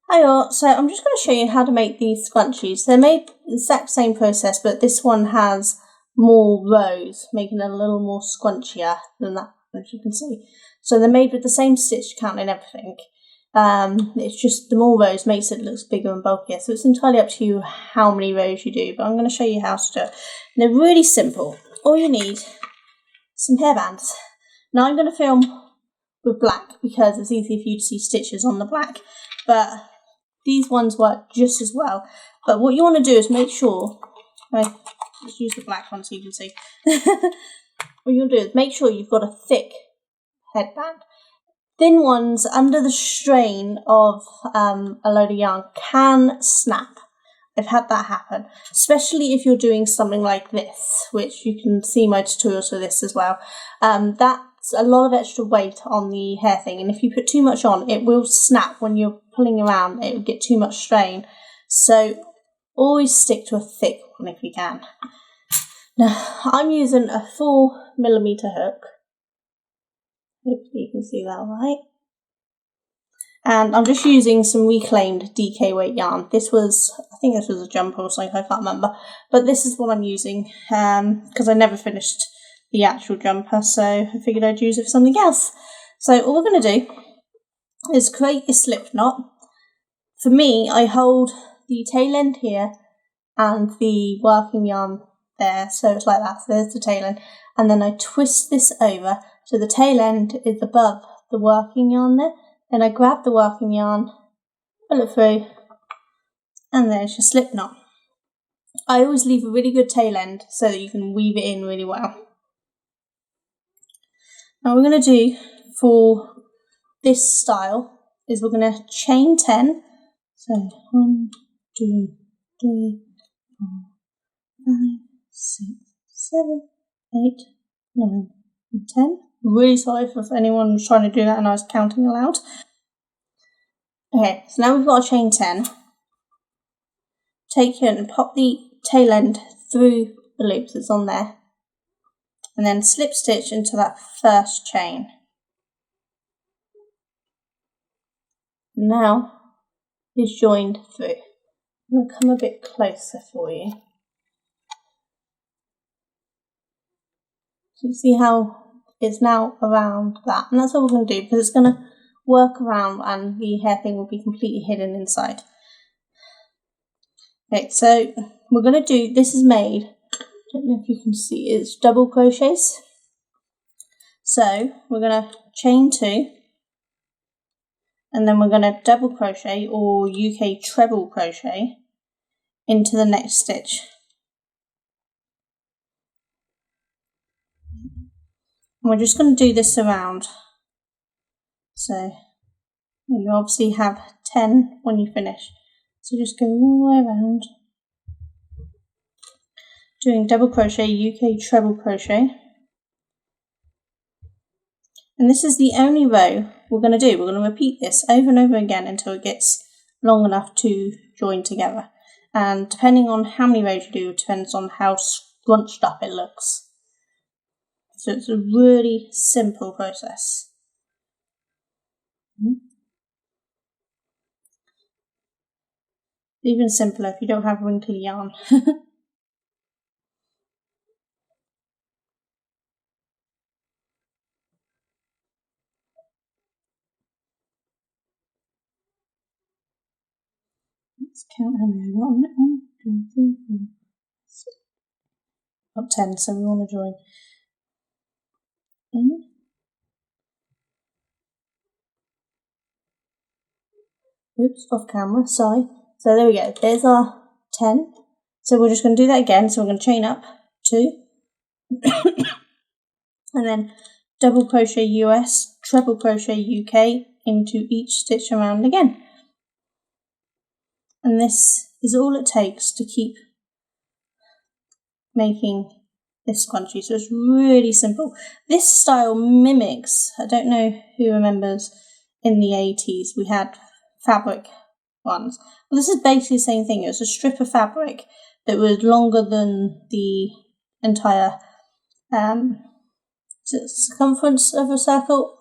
Hi all, so I'm just going to show you how to make these scrunchies. They're made the exact same process, but this one has more rows, making it a little more scrunchier than that, as you can see. So they're made with the same stitch count and everything. It's just the more rows makes it look bigger and bulkier, so it's entirely up to you how many rows you do, but I'm going to show you how to do it. And they're really simple. All you need is some hairbands. Now I'm going to film with black because it's easy for you to see stitches on the black, but these ones work just as well. But what you want to do is make sure, let's use the black one so you can see. What you want to do is make sure you've got a thick headband. Thin ones under the strain of a load of yarn can snap. I've had that happen, especially if you're doing something like this, which you can see my tutorials for this as well. That's a lot of extra weight on the hair thing, and if you put too much on, it will snap when you're pulling around. It will get too much strain. So always stick to a thick one if you can. Now I'm using a 4mm hook. Hopefully you can see that right. And I'm just using some reclaimed DK weight yarn. This was, I think this was a jumper or something, I can't remember. But this is what I'm using because I never finished the actual jumper, so I figured I'd use it for something else. So all we're going to do is create a slip knot. For me, I hold the tail end here and the working yarn there, so it's like that. So there's the tail end, and then I twist this over so the tail end is above the working yarn there. Then I grab the working yarn, pull it through, and there's your slip knot. I always leave a really good tail end so that you can weave it in really well. Now what we're going to do for this style is we're going to chain 10. So 1, 2, 3, 4, 5, 6, 7, 8, 9, and 10. Really sorry if anyone was trying to do that and I was counting aloud. Okay, so now we've got a chain 10. Take it and pop the tail end through the loops that's on there, and then slip stitch into that first chain. Now it's joined through. I'm going to come a bit closer for you. So you see how it's now around that, and that's what we're going to do because it's going to work around and the hair thing will be completely hidden inside. Okay, so we're going to do, this is made, I don't know if you can see, it's double crochets. So we're going to chain 2, and then we're going to double crochet or UK treble crochet into the next stitch. And we're just going to do this around. So you obviously have 10 when you finish. So just go all the way around, doing double crochet, UK treble crochet. And this is the only row we're going to do. We're going to repeat this over and over again until it gets long enough to join together. And depending on how many rows you do, it depends on how scrunched up it looks. So it's a really simple process. Even simpler if you don't have wrinkly yarn. Let's count how many I've got on it. 1, 2, 3, 4, 6. Got 10, so we want to join in. Oops, off camera, sorry. So there we go, there's our 10. So we're just going to do that again, so we're going to chain up 2. And then double crochet US, treble crochet UK into each stitch around again. And this is all it takes to keep making this scrunchie. So it's really simple. This style mimics, I don't know who remembers in the 80s, we had fabric ones. Well, this is basically the same thing. It was a strip of fabric that was longer than the entire circumference of a circle.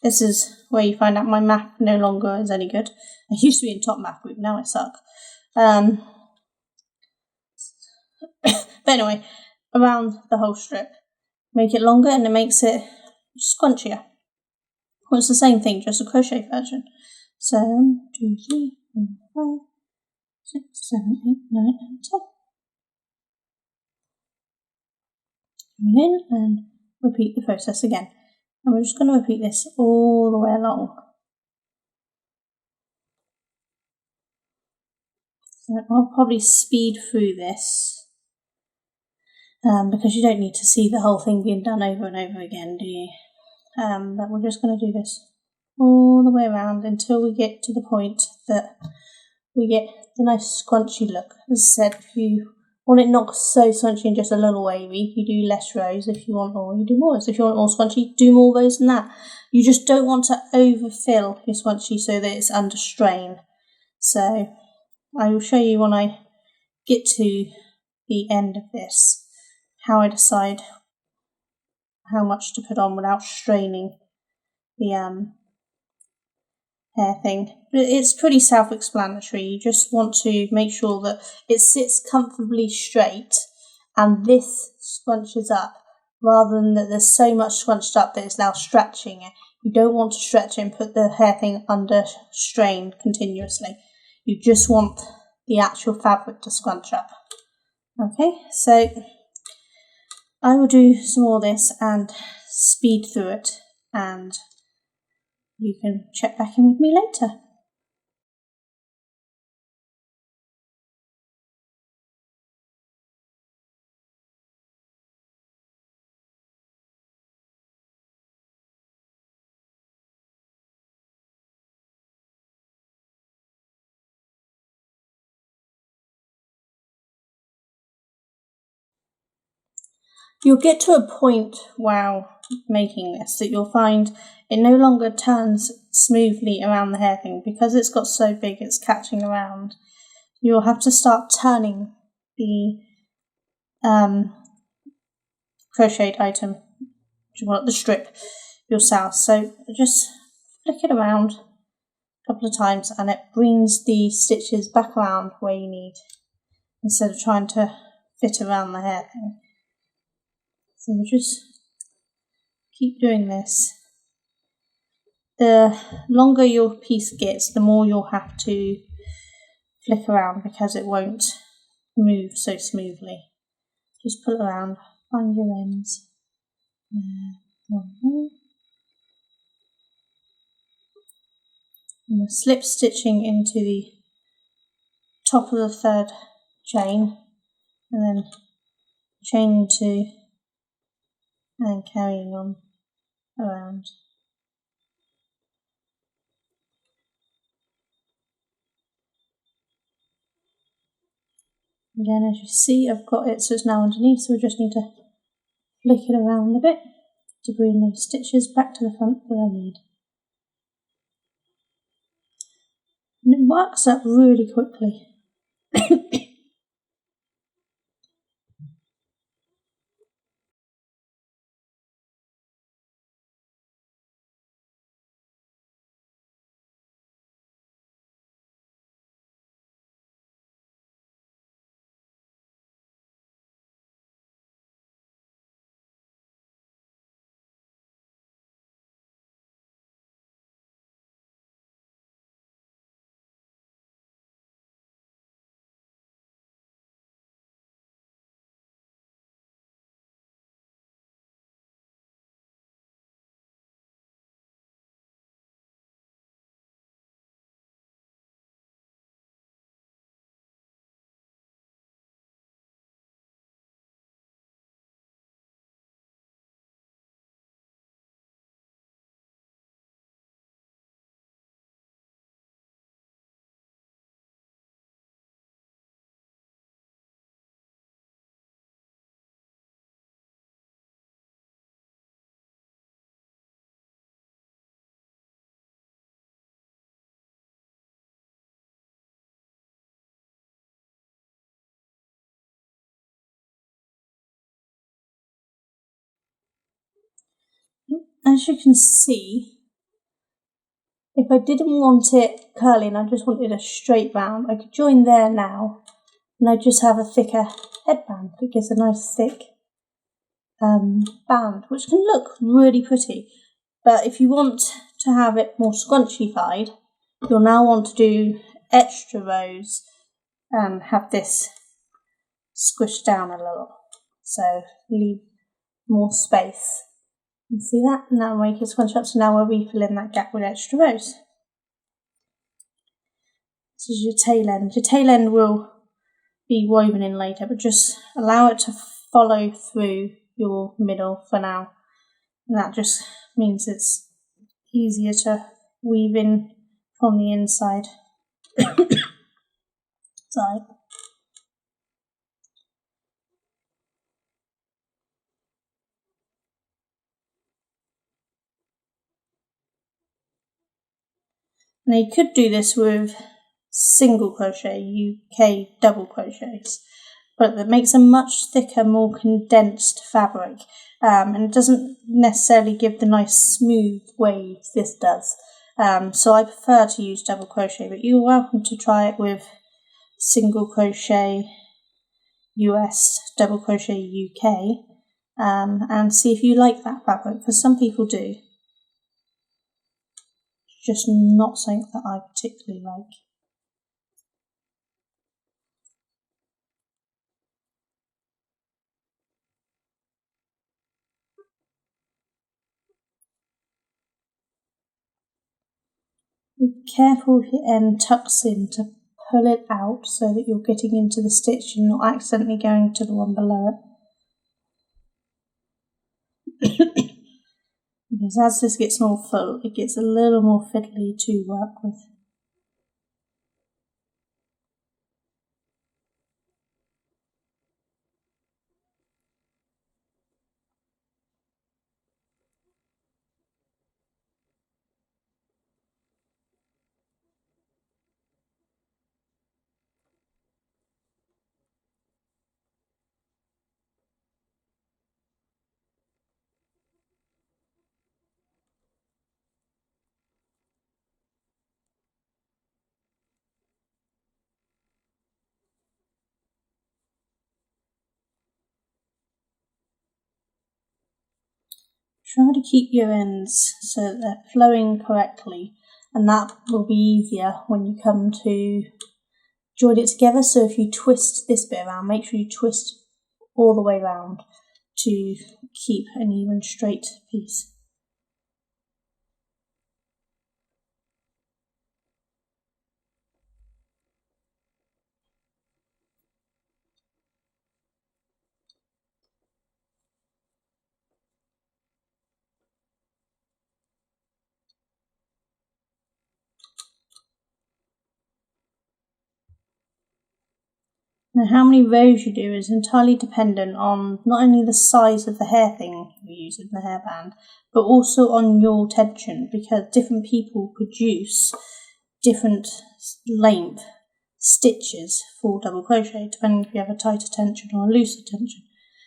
This is where you find out my math no longer is any good. I used to be in top math group, now I suck. But anyway, around the whole strip. Make it longer and it makes it scrunchier. Well, it's the same thing, just a crochet version. So 1, 2, 3, 4, 5, 6, 7, 8, 9, and 10. Come in and repeat the process again. And we're just going to repeat this all the way along. So I'll probably speed through this because you don't need to see the whole thing being done over and over again, do you? But we're just going to do this all the way around until we get to the point that we get the nice scrunchy look. As I said, if you want it not so scrunchy and just a little wavy, you do less rows. If you want more, you do more rows. If you want more scrunchy, do more rows than that. You just don't want to overfill your scrunchy so that it's under strain. So I will show you when I get to the end of this how I decide how much to put on without straining the hair thing. It's pretty self-explanatory. You just want to make sure that it sits comfortably straight and this scrunches up rather than that there's so much scrunched up that it's now stretching it. You don't want to stretch it and put the hair thing under strain continuously. You just want the actual fabric to scrunch up. Okay, so I will do some more of this and speed through it, and you can check back in with me later. You'll get to a point while making this that you'll find it no longer turns smoothly around the hair thing because it's got so big it's catching around. You'll have to start turning the crocheted item, the strip yourself. So just flick it around a couple of times and it brings the stitches back around where you need instead of trying to fit around the hair thing. So you just keep doing this. The longer your piece gets, the more you'll have to flick around because it won't move so smoothly. Just pull it around, find your ends. One more. And we're slip stitching into the top of the third chain and then chain 2 and then carrying on around. Again, as you see, I've got it so it's now underneath, so we just need to flick it around a bit to bring those stitches back to the front that I need. And it works up really quickly. As you can see, If I didn't want it curly and I just wanted a straight round, I could join there now, and I just have a thicker headband that gives a nice thick band, which can look really pretty. But if you want to have it more scrunchified, you'll now want to do extra rows and have this squished down a little, so leave more space. You see that? Now make it scrunch up, so now we'll refill in that gap with extra rows. This is your tail end. Your tail end will be woven in later, but just allow it to follow through your middle for now. And that just means it's easier to weave in from the inside side. Now you could do this with single crochet, UK double crochets, but that makes a much thicker, more condensed fabric, and it doesn't necessarily give the nice smooth waves this does. So I prefer to use double crochet, but you're welcome to try it with single crochet US, double crochet UK, and see if you like that fabric, because some people do. It's just not something that I particularly like. Be careful if your end tucks in to pull it out so that you're getting into the stitch and not accidentally going to the one below it. Because as this gets more full, it gets a little more fiddly to work with. Try to keep your ends so that they're flowing correctly, and that will be easier when you come to join it together. So if you twist this bit around, make sure you twist all the way around to keep an even straight piece. Now how many rows you do is entirely dependent on not only the size of the hair thing you use in the hairband, but also on your tension, because different people produce different length stitches for double crochet, depending if you have a tighter tension or a looser tension.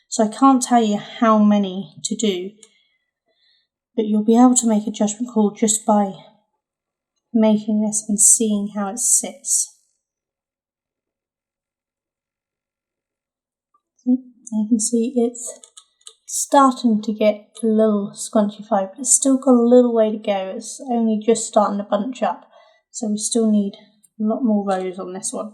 So I can't tell you how many to do, but you'll be able to make a judgment call just by making this and seeing how it sits. You can see it's starting to get a little scrunchified, but it's still got a little way to go. It's only just starting to bunch up, so we still need a lot more rows on this one.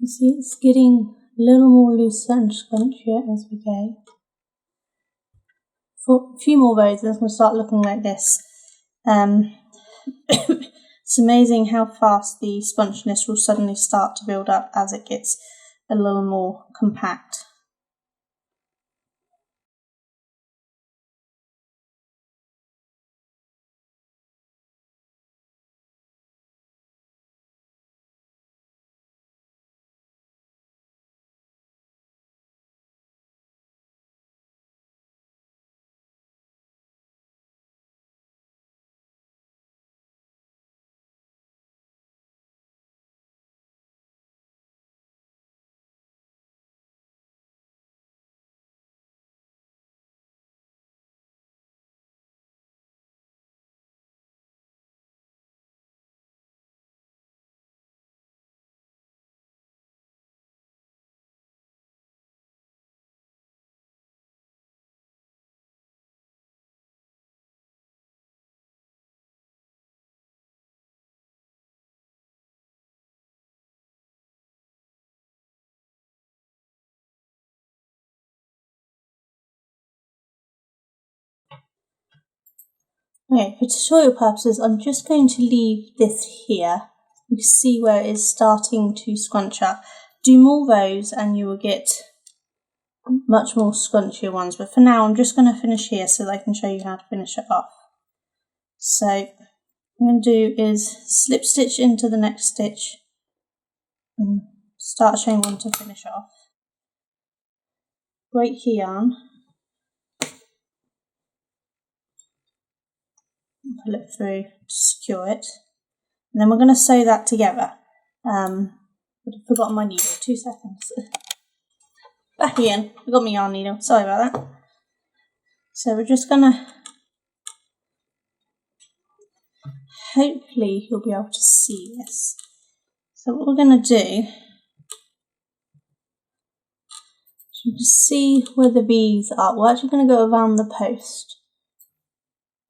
You see it's getting a little more looser and scrunchier as we go. For a few more rows, it's going to start looking like this. It's amazing how fast the scrunchiness will suddenly start to build up as it gets a little more compact. Okay, for tutorial purposes, I'm just going to leave this here. You can see where it is starting to scrunch up. Do more rows and you will get much more scrunchier ones. But for now, I'm just going to finish here so that I can show you how to finish it off. So what I'm going to do is slip stitch into the next stitch and start chain one to finish off. Break your yarn. Pull it through to secure it. And then we're going to sew that together. But I've forgotten my needle, 2 seconds. Back again, I got my yarn needle, sorry about that. So we're just going to, hopefully you'll be able to see this. So what we're going to do, you can see where the beads are. We're actually going to go around the post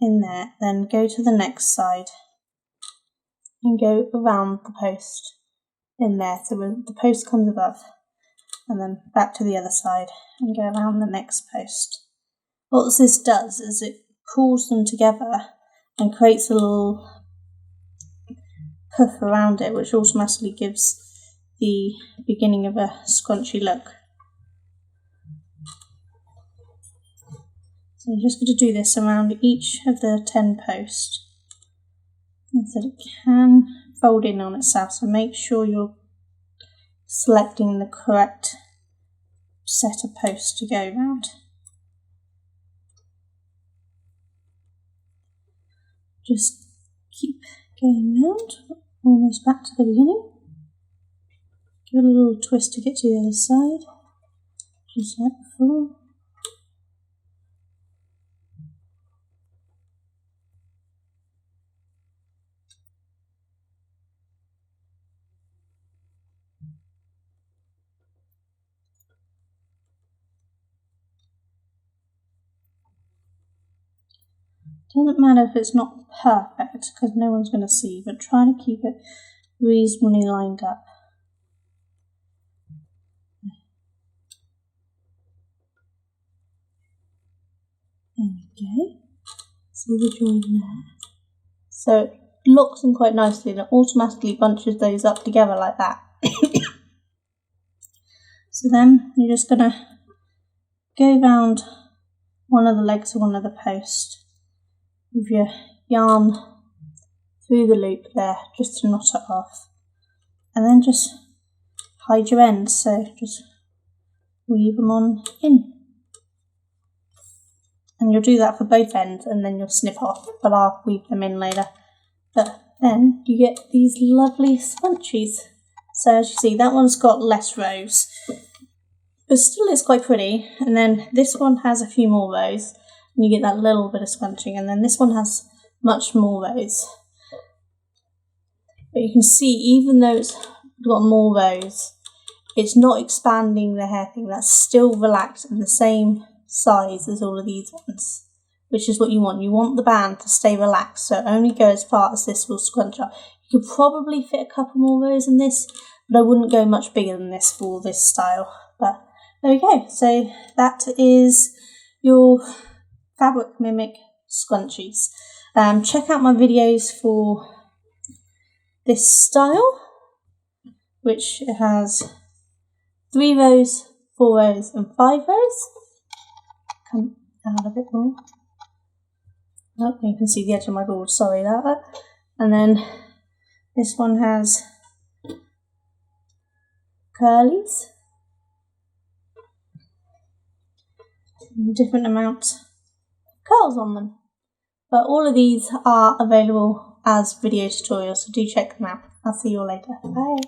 in there, then go to the next side and go around the post in there. So the post comes above and then back to the other side and go around the next post. What this does is it pulls them together and creates a little puff around it, which automatically gives the beginning of a scrunchy look. So you're just going to do this around each of the 10 posts so that it can fold in on itself. So make sure you're selecting the correct set of posts to go around. Just keep going round, almost back to the beginning. Give it a little twist to get to the other side, just like before. Doesn't matter if it's not perfect because no one's going to see, but try to keep it reasonably lined up. There we go. See the join there? So it locks them quite nicely and it automatically bunches those up together like that. So then you're just going to go round one of the legs of one of the posts with your yarn through the loop there just to knot it off, and then just hide your ends, so just weave them on in, and you'll do that for both ends and then you'll snip off, but I'll weave them in later. But then you get these lovely scrunchies. So as you see, that one's got less rows, but still it's quite pretty. And then this one has a few more rows and you get that little bit of scrunching, and then this one has much more rows. But you can see, even though it's got more rows, it's not expanding the hair thing. That's still relaxed and the same size as all of these ones, which is what you want. You want the band to stay relaxed, so it only go as far as this will scrunch up. You could probably fit a couple more rows in this, but I wouldn't go much bigger than this for this style. But there we go. So that is your fabric mimic scrunchies. Check out my videos for this style, which has 3 rows, 4 rows and 5 rows. Come out a bit more. Oh, you can see the edge of my board, sorry about that. And then this one has curlies, different amounts of curls on them. But all of these are available as video tutorials, so do check them out. I'll see you all later. Bye.